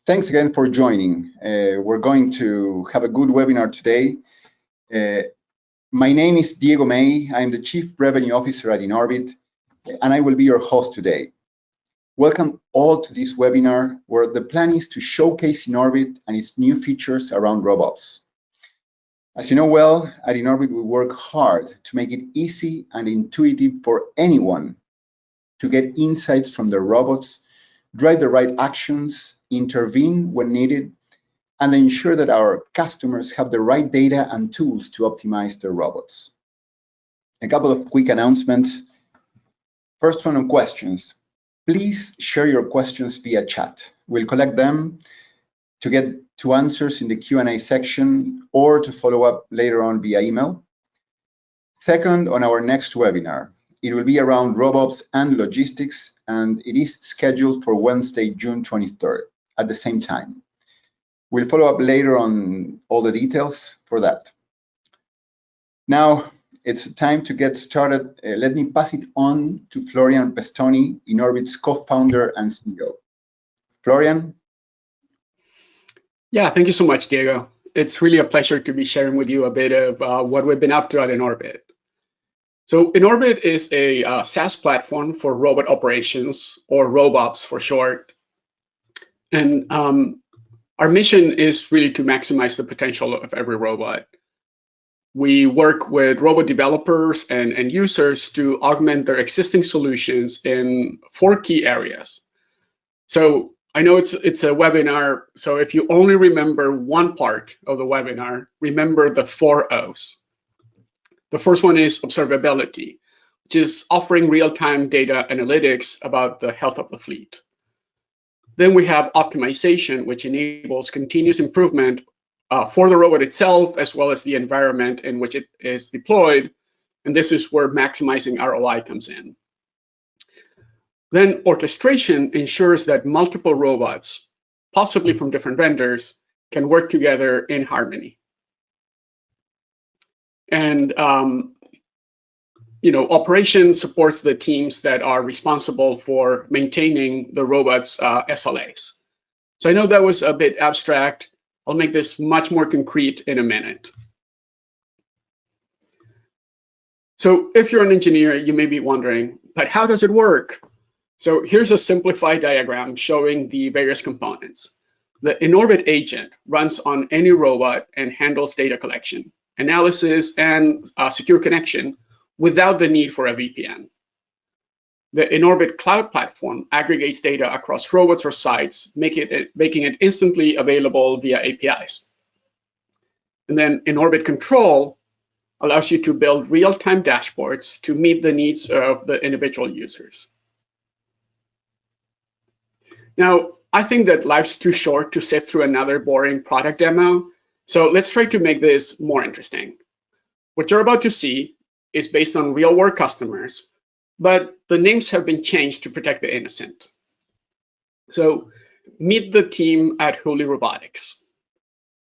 Thanks again for joining. We're going to have a good webinar today. My name is Diego May. I'm the Chief Revenue Officer at InOrbit, and I will be your host today. Welcome all to this webinar, where the plan is to showcase InOrbit and its new features around robots. As you know well, at InOrbit, we work hard to make it easy and intuitive for anyone to get insights from their robots, drive the right actions, intervene when needed, and ensure that our customers have the right data and tools to optimize their robots. A couple of quick announcements. First one on questions. Please share your questions via chat. We'll collect them to get to answers in the Q&A section or to follow up later on via email. Second, on our next webinar, it will be around robots and logistics, and it is scheduled for Wednesday, June 23rd at the same time. We'll follow up later on all the details for that. Now, it's time to get started. Let me pass it on to Florian Pestoni, InOrbit's co-founder and CEO. Florian? Yeah, thank you so much, Diego. It's really a pleasure to be sharing with you a bit of what we've been up to at InOrbit. So InOrbit is a SaaS platform for robot operations, or robots for short. And our mission is really to maximize the potential of every robot. We work with robot developers and end users to augment their existing solutions in 4 key areas. So I know it's a webinar, so if you only remember one part of the webinar, remember the 4 O's. The first one is observability, which is offering real-time data analytics about the health of the fleet. Then we have optimization, which enables continuous improvement for the robot itself, as well as the environment in which it is deployed. And this is where maximizing ROI comes in. Then orchestration ensures that multiple robots, possibly from different vendors, can work together in harmony. And operations supports the teams that are responsible for maintaining the robots' SLAs. So I know that was a bit abstract. I'll make this much more concrete in a minute. So if you're an engineer, you may be wondering, but how does it work? So here's a simplified diagram showing the various components. The InOrbit agent runs on any robot and handles data collection, analysis, and secure connection without the need for a VPN. The InOrbit cloud platform aggregates data across robots or sites, making it instantly available via APIs. And then InOrbit control allows you to build real-time dashboards to meet the needs of the individual users. Now, I think that life's too short to sit through another boring product demo, so let's try to make this more interesting. What you're about to see is based on real-world customers, but the names have been changed to protect the innocent. So meet the team at Hooli Robotics.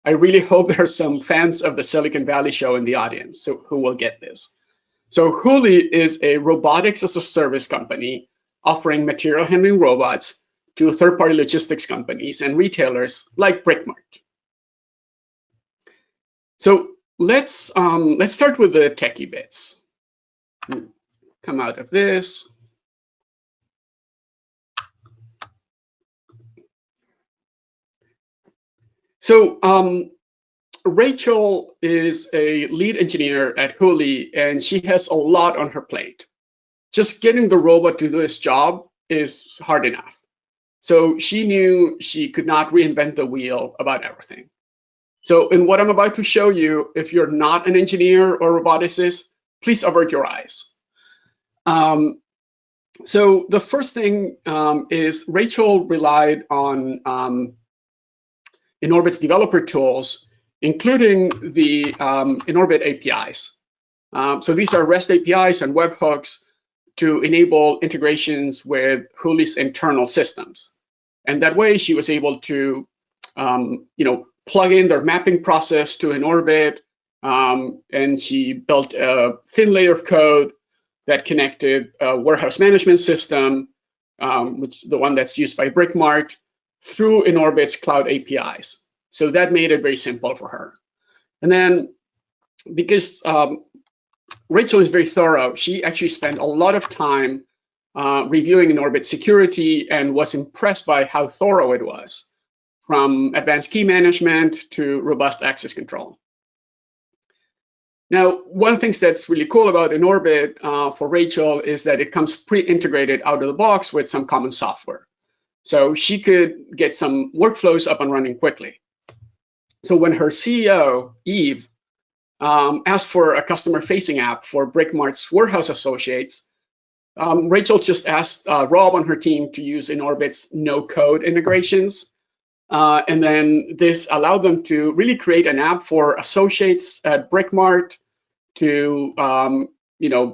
I really hope there are some fans of the Silicon Valley show in the audience who will get this. So Hooli is a robotics as a service company offering material handling robots to third-party logistics companies and retailers like Brickmart. So let's start with the techie bits. Come out of this. So Rachel is a lead engineer at Hooli, and she has a lot on her plate. Just getting the robot to do its job is hard enough. So she knew she could not reinvent the wheel about everything. So in what I'm about to show you, if you're not an engineer or roboticist, please avert your eyes. So the first thing is Rachel relied on InOrbit's developer tools, including the InOrbit APIs. So these are REST APIs and webhooks to enable integrations with Hooli's internal systems. And that way she was able to plug in their mapping process to InOrbit, and she built a thin layer of code that connected a warehouse management system, which is the one that's used by Brickmart, through InOrbit's cloud APIs. So that made it very simple for her. And then because Rachel is very thorough, she actually spent a lot of time reviewing InOrbit security and was impressed by how thorough it was, from advanced key management to robust access control. Now, one of the things that's really cool about InOrbit for Rachel is that it comes pre-integrated out of the box with some common software. So she could get some workflows up and running quickly. So when her CEO, Eve, asked for a customer-facing app for Brickmart's warehouse associates, Rachel just asked Rob on her team to use InOrbit's no-code integrations. And then this allowed them to really create an app for associates at Brickmart to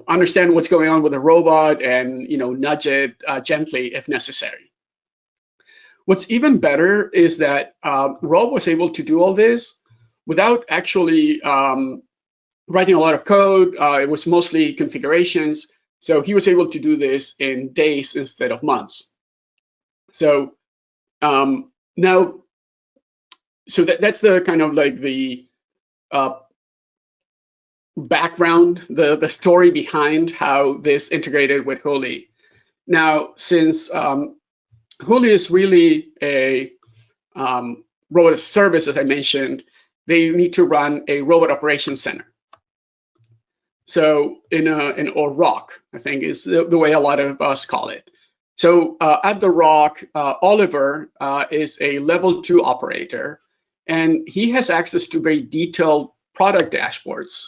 understand what's going on with the robot and nudge it gently if necessary. What's even better is that Rob was able to do all this without actually writing a lot of code. It was mostly configurations. So he was able to do this in days instead of months. So that's the kind of like the background, the story behind how this integrated with Huli. Now, since Huli is really a robot as a service, as I mentioned, they need to run a robot operations center. So or ROC, I think is the way a lot of us call it. So at the ROC, Oliver is a level 2 operator, and he has access to very detailed product dashboards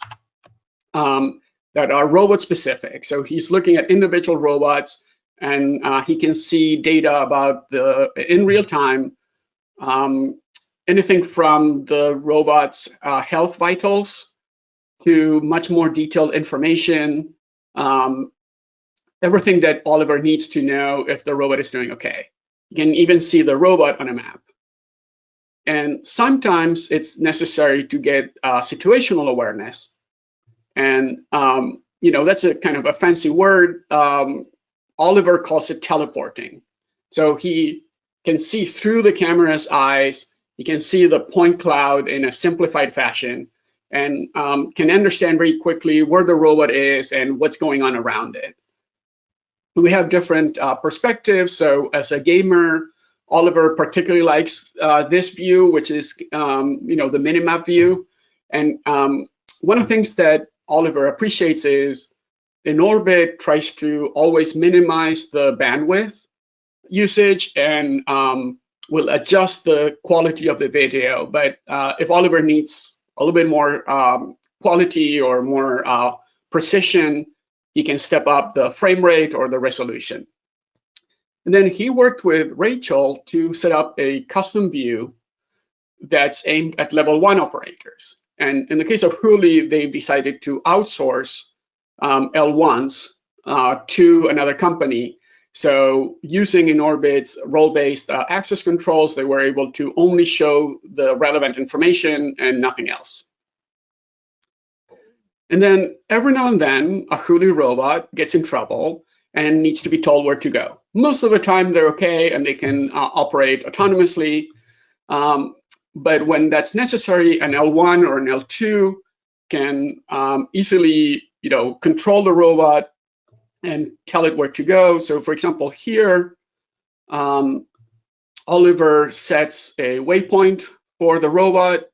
that are robot specific. So he's looking at individual robots, and he can see data about in real time, anything from the robot's health vitals to much more detailed information, everything that Oliver needs to know if the robot is doing okay. You can even see the robot on a map. And sometimes it's necessary to get situational awareness. And that's a kind of a fancy word. Oliver calls it teleporting. So he can see through the camera's eyes. He can see the point cloud in a simplified fashion, and can understand very quickly where the robot is and what's going on around it. We have different perspectives. So as a gamer, Oliver particularly likes this view, which is the minimap view. And one of the things that Oliver appreciates is InOrbit tries to always minimize the bandwidth usage and will adjust the quality of the video. But if Oliver needs a little bit more quality or more precision, he can step up the frame rate or the resolution. And then he worked with Rachel to set up a custom view that's aimed at level 1 operators. And in the case of Huli, they decided to outsource L1s to another company. So using InOrbit's role-based access controls, they were able to only show the relevant information and nothing else. And then every now and then, a Huli robot gets in trouble and needs to be told where to go. Most of the time, they're okay and they can operate autonomously. But when that's necessary, an L1 or an L2 can easily control the robot and tell it where to go. So for example, here, Oliver sets a waypoint for the robot,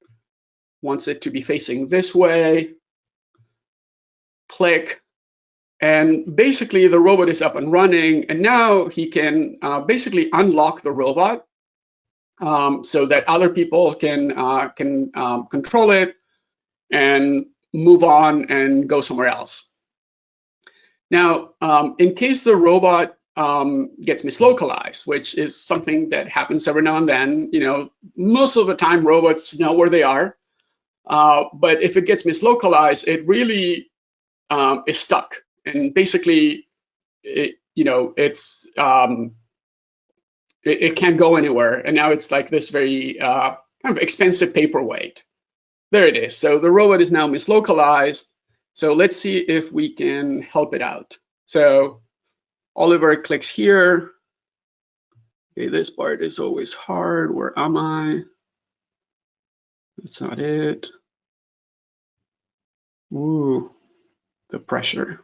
wants it to be facing this way, click, and basically the robot is up and running. And now he can basically unlock the robot so that other people can control it and move on and go somewhere else. Now, in case the robot gets mislocalized, which is something that happens every now and then, most of the time robots know where they are. But if it gets mislocalized, it really is stuck. And basically, it can't go anywhere. And now it's like this very kind of expensive paperweight. There it is. So the robot is now mislocalized. So let's see if we can help it out. So Oliver clicks here, Okay, this part is always hard. Where am I? That's not it. Ooh, the pressure.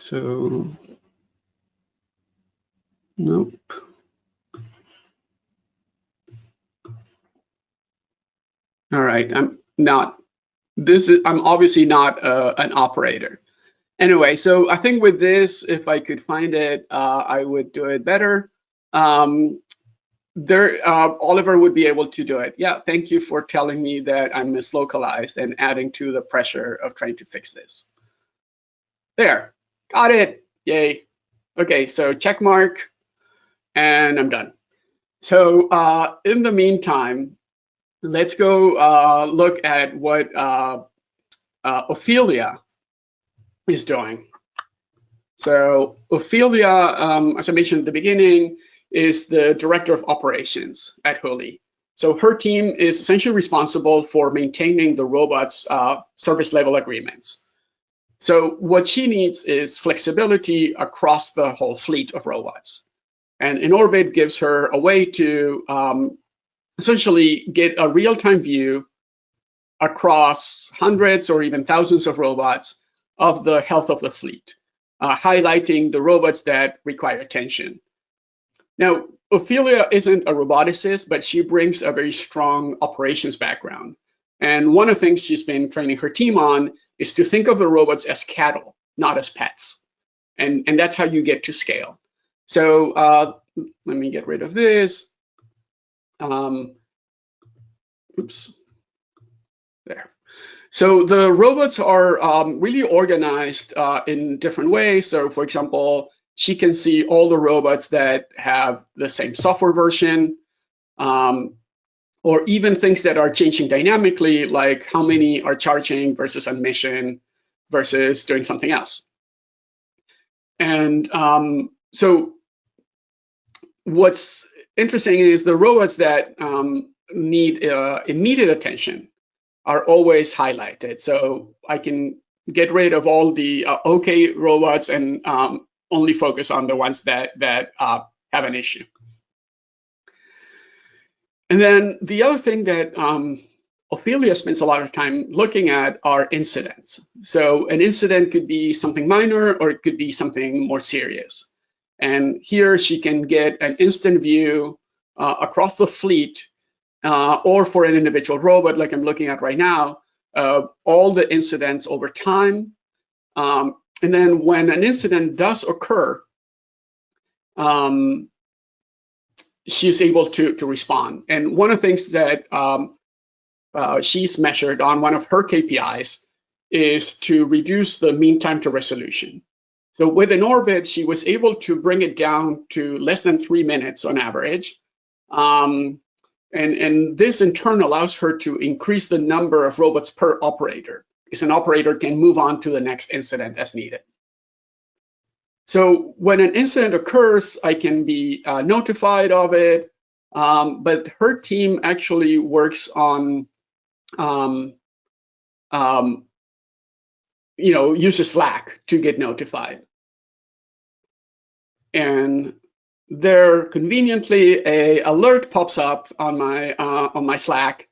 So, nope. All right, I'm obviously not an operator. Anyway, so I think with this, if I could find it, I would do it better. Oliver would be able to do it. Yeah, thank you for telling me that I'm mislocalized and adding to the pressure of trying to fix this. There, got it, yay. Okay, so check mark, and I'm done. So in the meantime, let's go look at what Ophelia is doing. So Ophelia, as I mentioned at the beginning, is the director of operations at Huli. So her team is essentially responsible for maintaining the robot's service level agreements. So what she needs is flexibility across the whole fleet of robots. And InOrbit gives her a way to essentially get a real-time view across hundreds or even thousands of robots of the health of the fleet, highlighting the robots that require attention. Now, Ophelia isn't a roboticist, but she brings a very strong operations background. And one of the things she's been training her team on is to think of the robots as cattle, not as pets. And that's how you get to scale. So let me get rid of this. Oops, there. So the robots are really organized in different ways. So for example, she can see all the robots that have the same software version, or even things that are changing dynamically, like how many are charging versus on mission versus doing something else. And so what's interesting is the robots that need immediate attention are always highlighted. So I can get rid of all the OK robots and only focus on the ones that have an issue. And then the other thing that Ophelia spends a lot of time looking at are incidents. So an incident could be something minor, or it could be something more serious. And here she can get an instant view across the fleet, or for an individual robot, like I'm looking at right now, all the incidents over time. And then when an incident does occur, she's able to respond. And one of the things that she's measured on one of her KPIs is to reduce the mean time to resolution. So with InOrbit, she was able to bring it down to less than 3 minutes on average. And this in turn allows her to increase the number of robots per operator, because an operator can move on to the next incident as needed. So when an incident occurs, I can be notified of it, but her team actually works on, uses Slack to get notified. And there conveniently an alert pops up on my Slack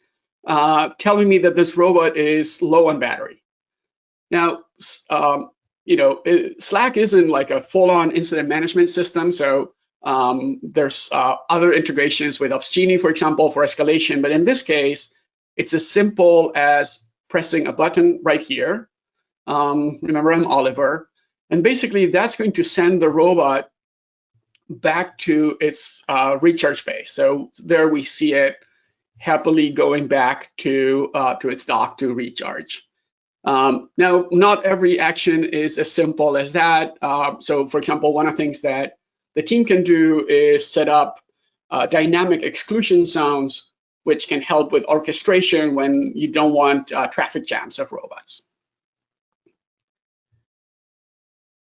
telling me that this robot is low on battery. Now, Slack isn't like a full-on incident management system, so there's other integrations with Opsgenie, for example, for escalation. But in this case, it's as simple as pressing a button right here. Remember, I'm Oliver. And basically, that's going to send the robot back to its recharge base. So there we see it happily going back to its dock to recharge. Now, not every action is as simple as that. So for example, one of the things that the team can do is set up dynamic exclusion zones, which can help with orchestration when you don't want traffic jams of robots.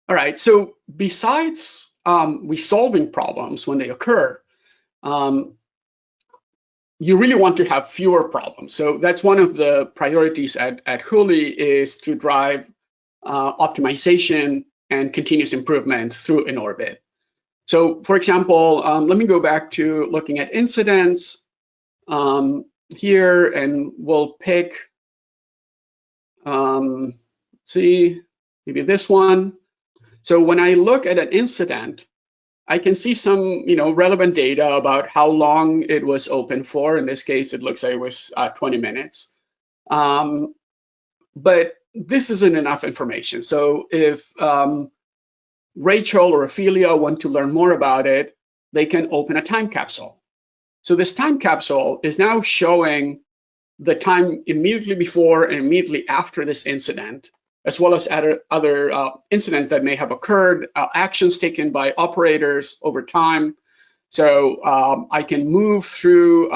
All right, so besides resolving problems when they occur, you really want to have fewer problems. So that's one of the priorities at Huli, is to drive optimization and continuous improvement through InOrbit. So for example, let me go back to looking at incidents here, and we'll pick, see, maybe this one. So when I look at an incident, I can see some, relevant data about how long it was open for. In this case, it looks like it was 20 minutes. But this isn't enough information. So if Rachel or Ophelia want to learn more about it, they can open a time capsule. So this time capsule is now showing the time immediately before and immediately after this incident, as well as other incidents that may have occurred, actions taken by operators over time. So I can move through,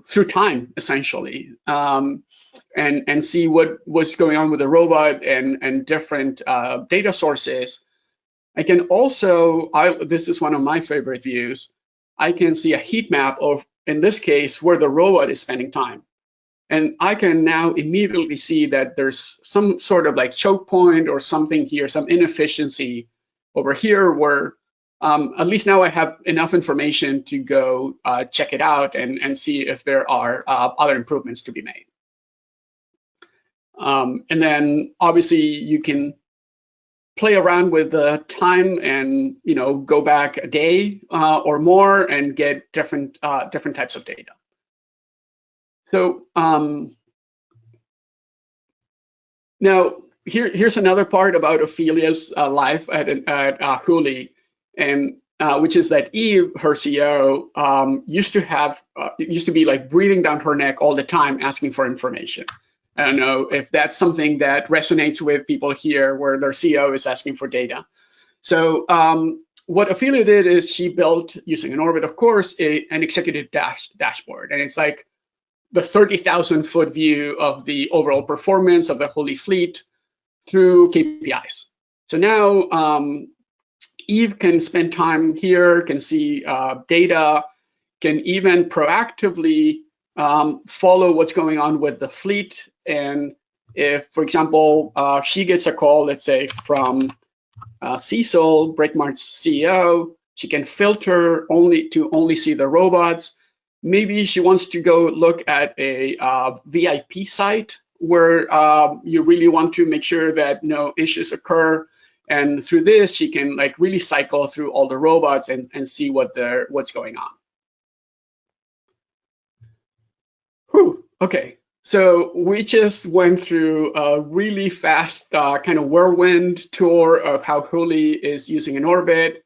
through time essentially, and see what was going on with the robot and different data sources. I can also, this is one of my favorite views, I can see a heat map of, in this case, where the robot is spending time. And I can now immediately see that there's some sort of like choke point or something here, some inefficiency over here where at least now I have enough information to go check it out and see if there are other improvements to be made. And then obviously you can play around with the time and go back a day or more and get different types of data. So now here's another part about Ophelia's life at Huli, and which is that Eve, her CEO, used to be like breathing down her neck all the time asking for information. I don't know if that's something that resonates with people here where their CEO is asking for data. So what Ophelia did is she built, using InOrbit, of course, an executive dashboard. And it's like the 30,000-foot view of the overall performance of the Huli fleet through KPIs. So now Eve can spend time here, can see data, can even proactively follow what's going on with the fleet. And if, for example, she gets a call, let's say from Cecil, Breakmart's CEO, she can filter to only see the robots. Maybe she wants to go look at a VIP site where you really want to make sure that no issues occur. And through this, she can like really cycle through all the robots and see what's going on. Whew, okay, so we just went through a really fast kind of whirlwind tour of how Huli is using InOrbit.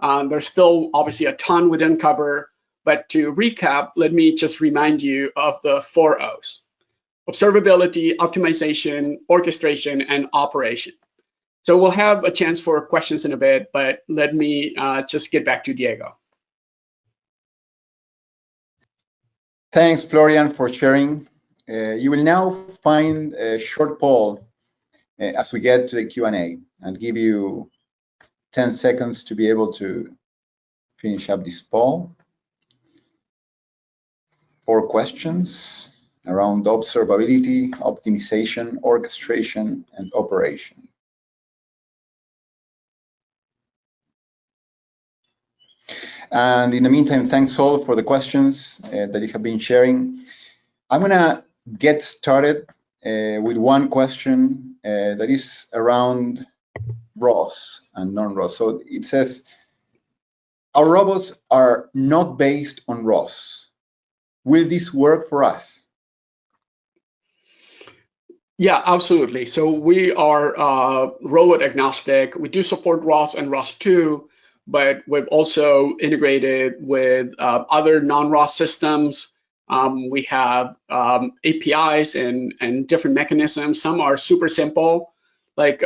There's still obviously a ton we didn't cover, but to recap, let me just remind you of the 4 O's: observability, optimization, orchestration, and operation. So we'll have a chance for questions in a bit, but let me just get back to Diego. Thanks, Florian, for sharing. You will now find a short poll as we get to the Q&A. I'll give you 10 seconds to be able to finish up this poll. 4 questions around observability, optimization, orchestration, and operation. And in the meantime, thanks all for the questions that you have been sharing. I'm gonna get started with one question that is around ROS and non-ROS. So it says, our robots are not based on ROS. Will this work for us? Yeah, absolutely. So we are robot agnostic. We do support ROS and ROS2, but we've also integrated with other non-ROS systems. We have APIs and different mechanisms. Some are super simple, like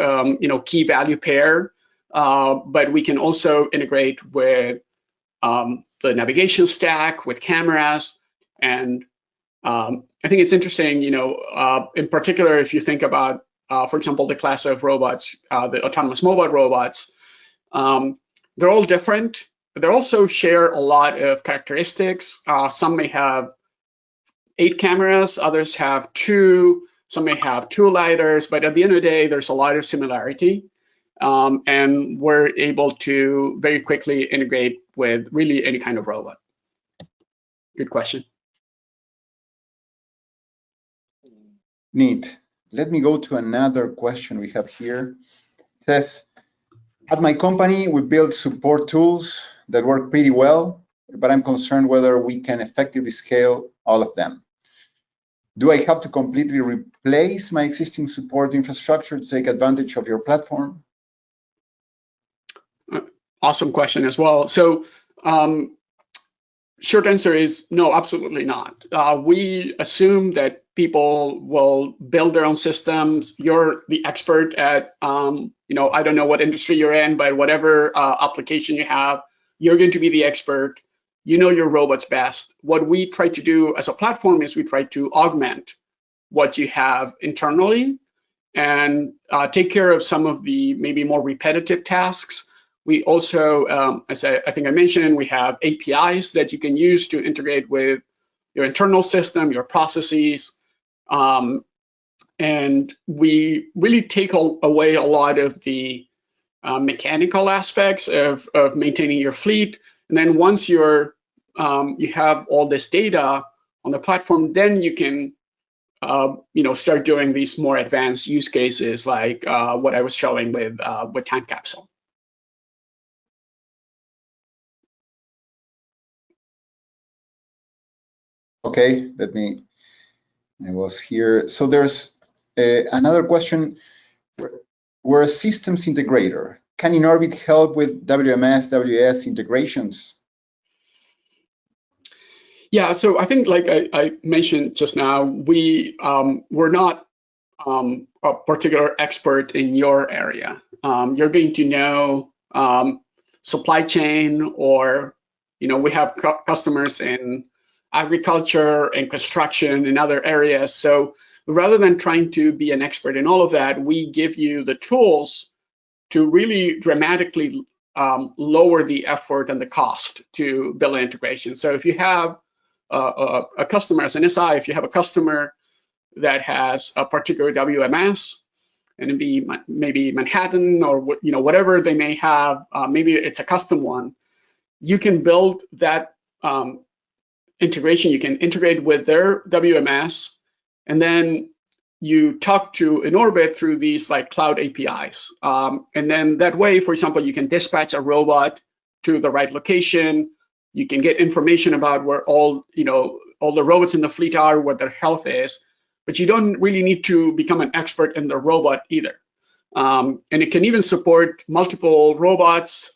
key value pair, but we can also integrate with the navigation stack, with cameras, and I think it's interesting, in particular, if you think about, for example, the class of robots, the autonomous mobile robots, they're all different, but they also share a lot of characteristics. Some may have 8 cameras, others have 2, some may have 2 lidars, but at the end of the day, there's a lot of similarity. and we're able to very quickly integrate with really any kind of robot. Good question. Neat. Let me go to another question we have here. It says, at my company, we build support tools that work pretty well, but I'm concerned whether we can effectively scale all of them. Do I have to completely replace my existing support infrastructure to take advantage of your platform? Awesome question as well. So short answer is no, absolutely not. We assume that people will build their own systems. You're the expert at, I don't know what industry you're in, but whatever application you have, you're going to be the expert. You know your robots best. What we try to do as a platform is we try to augment what you have internally and take care of some of the maybe more repetitive tasks. We also, as I think I mentioned, we have APIs that you can use to integrate with your internal system, your processes, and we really take away a lot of the mechanical aspects of maintaining your fleet. And then once you have all this data on the platform, then you can start doing these more advanced use cases like what I was showing with Time Capsule. Okay, I was here. So there's another question. We're a systems integrator. Can InOrbit help with WMS, WS integrations? Yeah, so I think like I mentioned just now, we're not a particular expert in your area. You're going to know supply chain, or we have customers in agriculture and construction and other areas. So rather than trying to be an expert in all of that, we give you the tools to really dramatically lower the effort and the cost to build an integration. So if you have a customer as an SI, if you have a customer that has a particular WMS, and it'd be maybe Manhattan or whatever they may have, maybe it's a custom one, you can build that integration. You can integrate with their WMS, and then you talk to InOrbit through these like cloud APIs. And then that way, for example, you can dispatch a robot to the right location. You can get information about where all the robots in the fleet are, what their health is, but you don't really need to become an expert in the robot either. And it can even support multiple robots,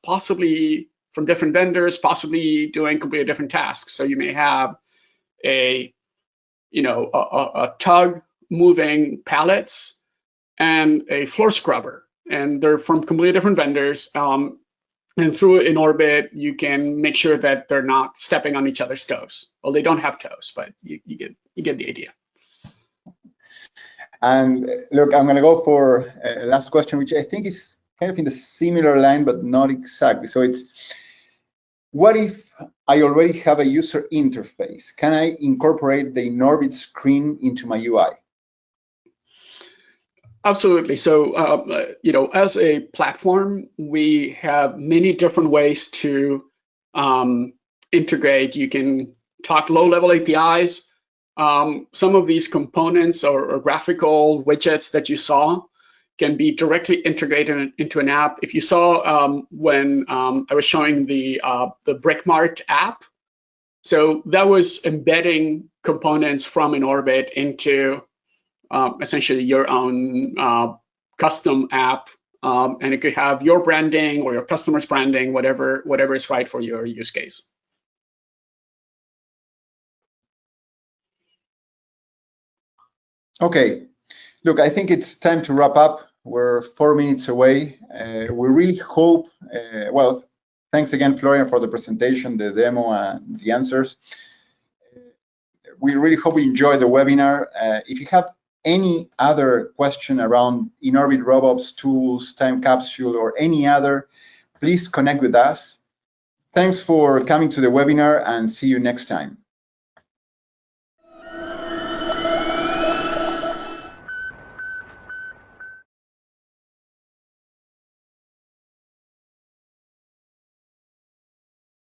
possibly from different vendors, possibly doing completely different tasks. So you may have a tug moving pallets and a floor scrubber, and they're from completely different vendors. And through InOrbit, you can make sure that they're not stepping on each other's toes. Well, they don't have toes, but you get the idea. And look, I'm going to go for a last question, which I think is kind of in the similar line, but not exactly. So it's, what if I already have a user interface? Can I incorporate the InOrbit screen into my UI? Absolutely. So, as a platform, we have many different ways to integrate. You can talk low-level APIs. Some of these components or graphical widgets that you saw can be directly integrated into an app. If you saw when I was showing the Brickmarked app, so that was embedding components from InOrbit into essentially your own custom app, and it could have your branding or your customer's branding, whatever is right for your use case. Okay, look, I think it's time to wrap up. We're 4 minutes away. We really hope, well, thanks again, Florian, for the presentation, the demo, and the answers. We really hope you enjoyed the webinar. If you have any other question around InOrbit RobOps tools, Time Capsule, or any other, please connect with us. Thanks for coming to the webinar, and see you next time.